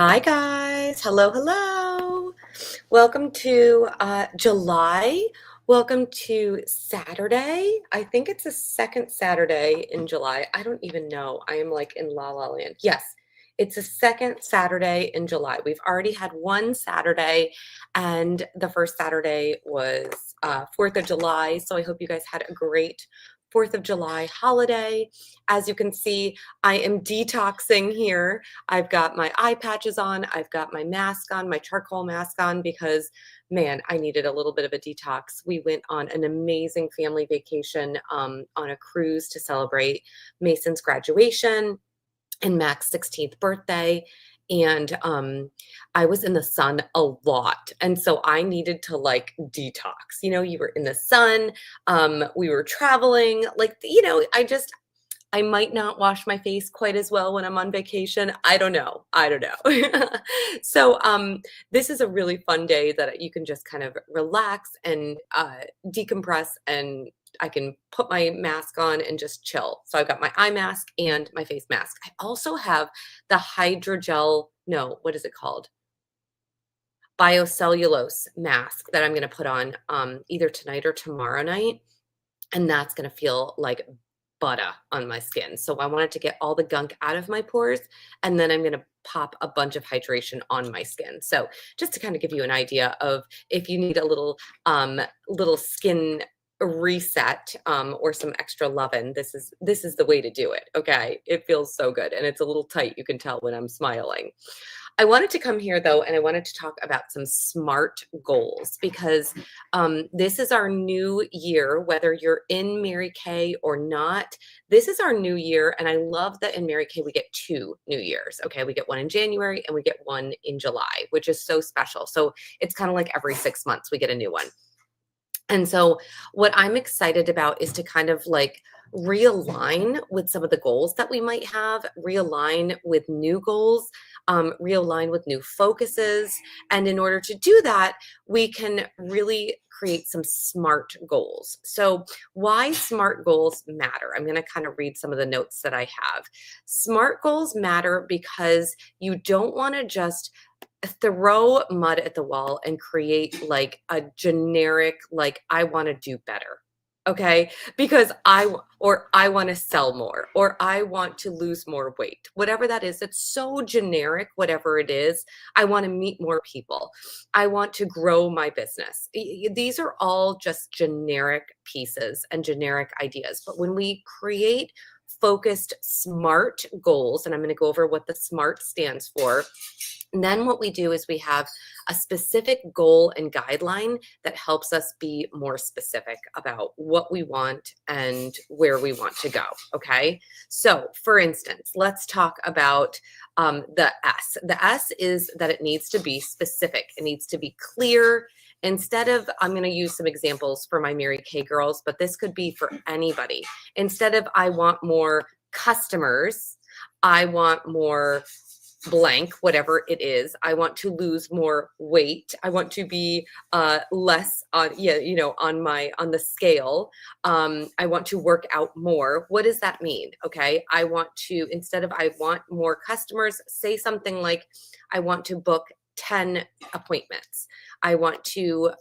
Hi, guys. Hello, hello. Welcome to July. Welcome to Saturday. I think it's the second Saturday in July. I don't even know. I am like in La La Land. Yes, it's the second Saturday in July. We've already had one Saturday, and the first Saturday was 4th of July. So I hope you guys had a great 4th of July holiday. As you can see, I am detoxing here. I've got my eye patches on, I've got my mask on, my charcoal mask on because, man, I needed a little bit of a detox. We went on an amazing family vacation on a cruise to celebrate Mason's graduation and Mac's 16th birthday. And I was in the sun a lot. And so I needed to like detox. You were in the sun, we were traveling, I might not wash my face quite as well when I'm on vacation. I don't know. I don't know. So this is a really fun day that you can just kind of relax and decompress, and I can put my mask on and just chill. So I've got my eye mask and my face mask. I also have the hydrogel, no, what is it called? Biocellulose mask that I'm going to put on either tonight or tomorrow night. And that's going to feel like butter on my skin. So I wanted to get all the gunk out of my pores, and then I'm going to pop a bunch of hydration on my skin. So just to kind of give you an idea of if you need a little skin reset or some extra lovin', this is the way to do it. Okay, it feels so good, and it's a little tight. You can tell when I'm smiling. I wanted to come here though, and I wanted to talk about some SMART goals because this is our new year, whether you're in Mary Kay or not. This is our new year, and I love that in Mary Kay we get two New Years. Okay, we get one in January and we get one in July, which is so special. So it's kind of like every 6 months we get a new one. And so, what I'm excited about is to kind of like realign with some of the goals that we might have, realign with new goals, realign with new focuses. And in order to do that, we can really create some SMART goals. So, why SMART goals matter? I'm going to kind of read some of the notes that I have. SMART goals matter because you don't want to just throw mud at the wall and create like a generic, like, I want to do better. Okay. Because I want to sell more, or I want to lose more weight, whatever that is. It's so generic, whatever it is. I want to meet more people. I want to grow my business. These are all just generic pieces and generic ideas. But when we create focused SMART goals, and I'm going to go over what the SMART stands for. And then what we do is we have a specific goal and guideline that helps us be more specific about what we want and where we want to go. Okay. So, for instance, let's talk about the S. The S is that it needs to be specific, it needs to be clear. Instead of, I'm going to use some examples for my Mary Kay girls, but this could be for anybody. Instead of, I want more customers, I want more blank, whatever it is. I want to lose more weight. I want to be less on, on the scale. I want to work out more. What does that mean? Okay. I want to, instead of I want more customers, say something like, I want to book 10 appointments. I want to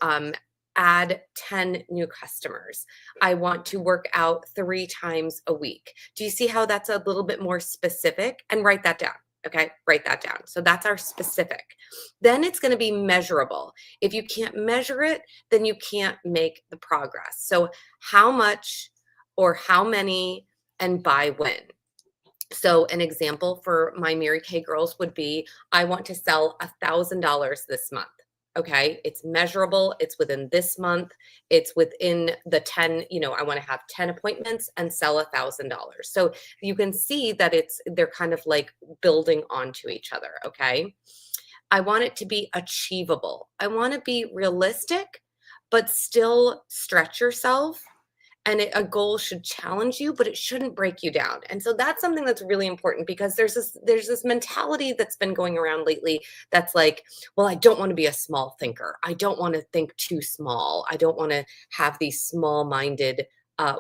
add 10 new customers. I want to work out 3 times a week. Do you see how that's a little bit more specific? And write that down. Okay, write that down. So that's our specific. Then it's going to be measurable. If you can't measure it, then you can't make the progress. So how much or how many and by when? So an example for my Mary Kay girls would be, I want to sell $1,000 this month. Okay, it's measurable, it's within this month, it's within the 10, I want to have 10 appointments and sell $1,000. So you can see that they're kind of like building onto each other. Okay, I want it to be achievable. I want to be realistic, but still stretch yourself. And a goal should challenge you, but it shouldn't break you down. And so that's something that's really important, because there's this mentality that's been going around lately that's like, well, I don't want to be a small thinker. I don't want to think too small. I don't want to have these small-minded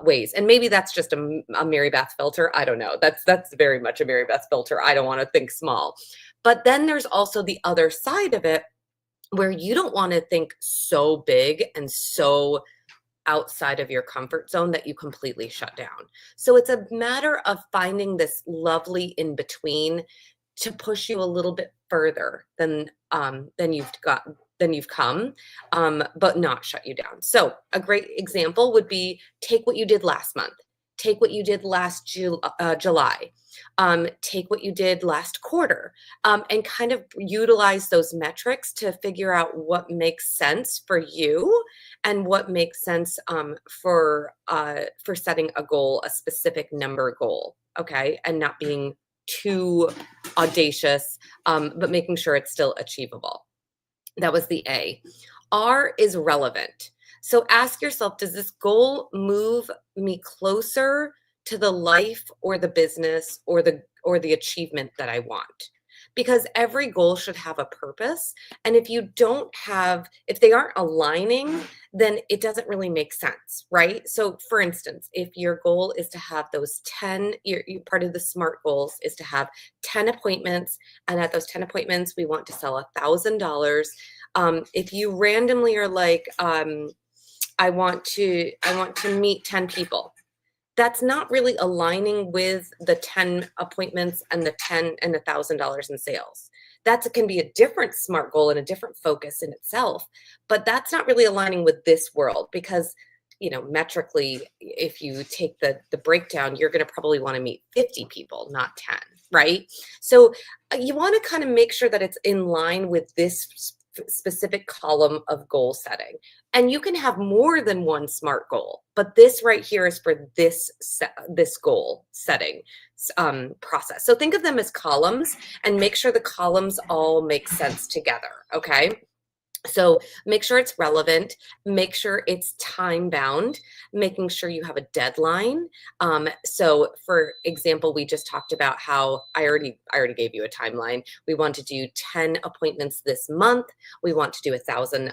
ways. And maybe that's just a Mary Beth filter. I don't know. That's very much a Mary Beth filter. I don't want to think small. But then there's also the other side of it where you don't want to think so big and so outside of your comfort zone that you completely shut down. So it's a matter of finding this lovely in between to push you a little bit further than you've come, but not shut you down. So a great example would be take what you did last month, take what you did last July, take what you did last quarter, and kind of utilize those metrics to figure out what makes sense for you and what makes sense for setting a goal, a specific number goal, okay, and not being too audacious, but making sure it's still achievable. That was the A. R is relevant. So ask yourself, does this goal move me closer to the life or the business or the achievement that I want? Because every goal should have a purpose. And if they aren't aligning, then it doesn't really make sense, right? So for instance, if your goal is to have those 10, part of the SMART goals is to have 10 appointments. And at those 10 appointments, we want to sell $1,000. If you randomly are like, I want to meet 10 people, that's not really aligning with the 10 appointments and the $1,000 in sales. That can be a different SMART goal and a different focus in itself, but that's not really aligning with this world because, metrically, if you take the breakdown, you're going to probably want to meet 50 people, not 10, right? So you want to kind of make sure that it's in line with this specific column of goal setting. And you can have more than one SMART goal, but this right here is for this goal setting process. So think of them as columns and make sure the columns all make sense together, okay? So make sure it's relevant, make sure it's time bound, making sure you have a deadline. So for example, we just talked about how I already gave you a timeline. We want to do 10 appointments this month. We want to do 1,000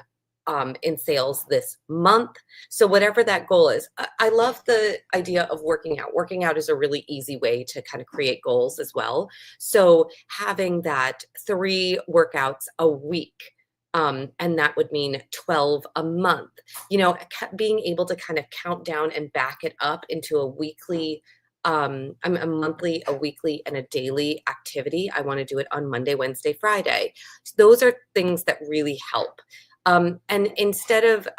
in sales this month. So whatever that goal is, I love the idea of working out. Working out is a really easy way to kind of create goals as well. So having that 3 workouts a week, and that would mean 12 a month, being able to kind of count down and back it up into a weekly, a monthly, a weekly, and a daily activity. I want to do it on Monday, Wednesday, Friday. Those are things that really help. And instead of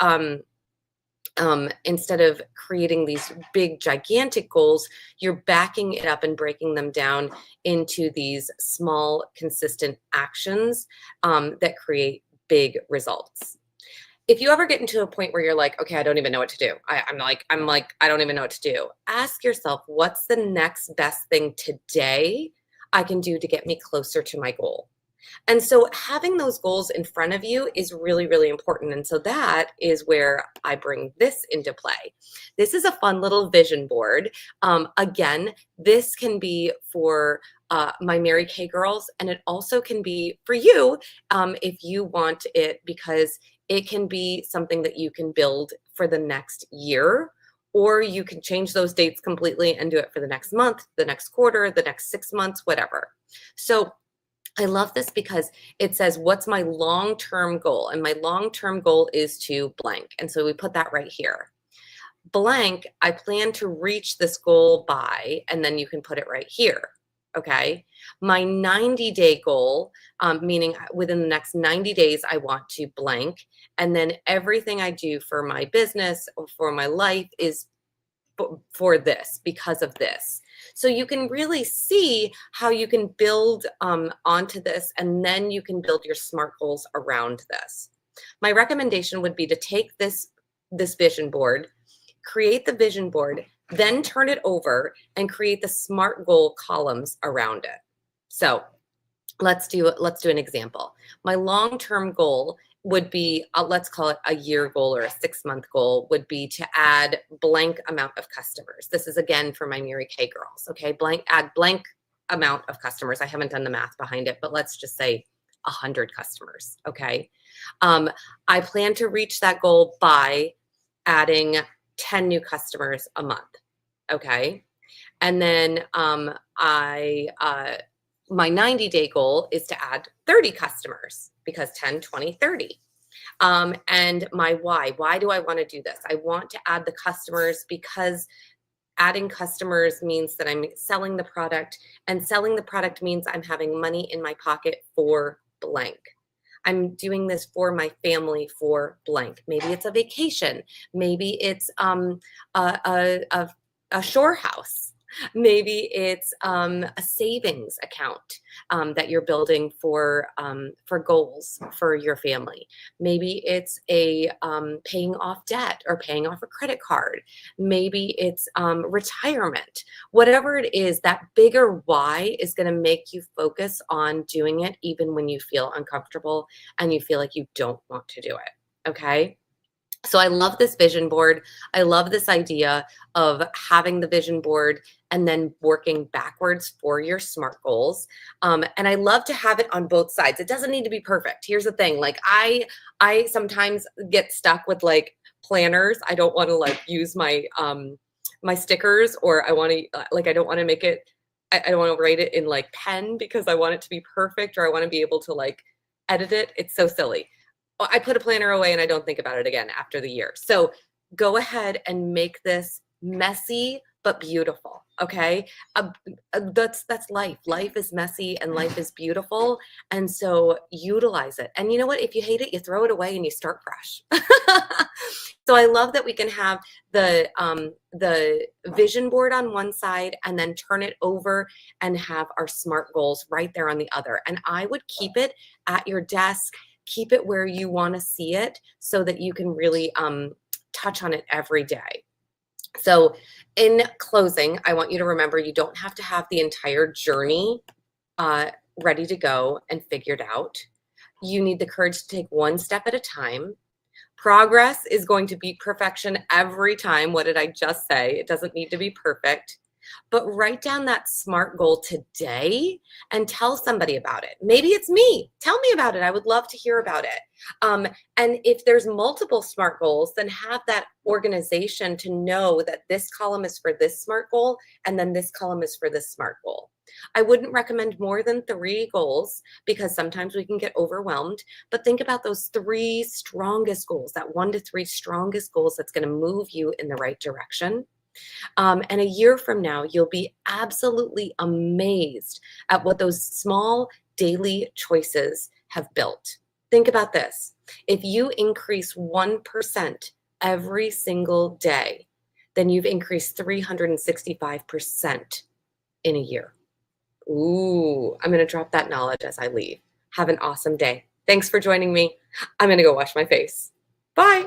creating these big, gigantic goals, you're backing it up and breaking them down into these small, consistent actions that create big results. If you ever get into a point where you're like, okay, I don't even know what to do. I'm like, I don't even know what to do. Ask yourself, what's the next best thing today I can do to get me closer to my goal? And so having those goals in front of you is really, really important. And so that is where I bring this into play. This is a fun little vision board. Again, this can be for my Mary Kay girls, and it also can be for you if you want it, because it can be something that you can build for the next year, or you can change those dates completely and do it for the next month, the next quarter, the next 6 months, whatever. So I love this because it says, what's my long-term goal? And my long-term goal is to blank. And so we put that right here. Blank, I plan to reach this goal by, and then you can put it right here. Okay. My 90-day goal, meaning within the next 90 days, I want to blank. And then everything I do for my business or for my life is for this, because of this. So you can really see how you can build onto this, and then you can build your SMART goals around this. My recommendation would be to take this vision board, create the vision board, then turn it over and create the SMART goal columns around it. So let's do an example. My long-term goal would be, let's call it a year goal or a 6-month goal, would be to add blank amount of customers. This is again for my Mary Kay girls. Okay, add blank amount of customers. I haven't done the math behind it, but let's just say 100 customers. Okay, I plan to reach that goal by adding 10 new customers a month. Okay, and then my 90-day goal is to add 30 customers because 10, 20, 30. And my why do I want to do this? I want to add the customers because adding customers means that I'm selling the product, and selling the product means I'm having money in my pocket for blank. I'm doing this for my family for blank. Maybe it's a vacation. Maybe it's a shore house. Maybe it's a savings account that you're building for goals for your family. Maybe it's a paying off debt or paying off a credit card. Maybe it's retirement. Whatever it is, that bigger why is going to make you focus on doing it even when you feel uncomfortable and you feel like you don't want to do it. Okay. So I love this vision board. I love this idea of having the vision board and then working backwards for your SMART goals. And I love to have it on both sides. It doesn't need to be perfect. Here's the thing. Like I sometimes get stuck with like planners. I don't want to like use my stickers, or I want to like I don't want to make it I don't want to write it in like pen because I want it to be perfect, or I want to be able to like edit it. It's so silly. I put a planner away and I don't think about it again after the year. So go ahead and make this messy but beautiful. Okay, that's life. Life is messy and life is beautiful, and so utilize it. And you know what? If you hate it, you throw it away and you start fresh. So I love that we can have the vision board on one side and then turn it over and have our SMART goals right there on the other. And I would keep it at your desk. Keep it where you want to see it so that you can really touch on it every day. So in closing, I want you to remember you don't have to have the entire journey ready to go and figured out. You need the courage to take one step at a time. Progress is going to beat perfection every time. What did I just say? It doesn't need to be perfect. But write down that SMART goal today and tell somebody about it. Maybe it's me. Tell me about it. I would love to hear about it. And if there's multiple SMART goals, then have that organization to know that this column is for this SMART goal, and then this column is for this SMART goal. I wouldn't recommend more than 3 goals because sometimes we can get overwhelmed, but think about those 3 strongest goals, that 1 to 3 strongest goals that's going to move you in the right direction. And a year from now, you'll be absolutely amazed at what those small daily choices have built. Think about this. If you increase 1% every single day, then you've increased 365% in a year. Ooh, I'm going to drop that knowledge as I leave. Have an awesome day. Thanks for joining me. I'm going to go wash my face. Bye.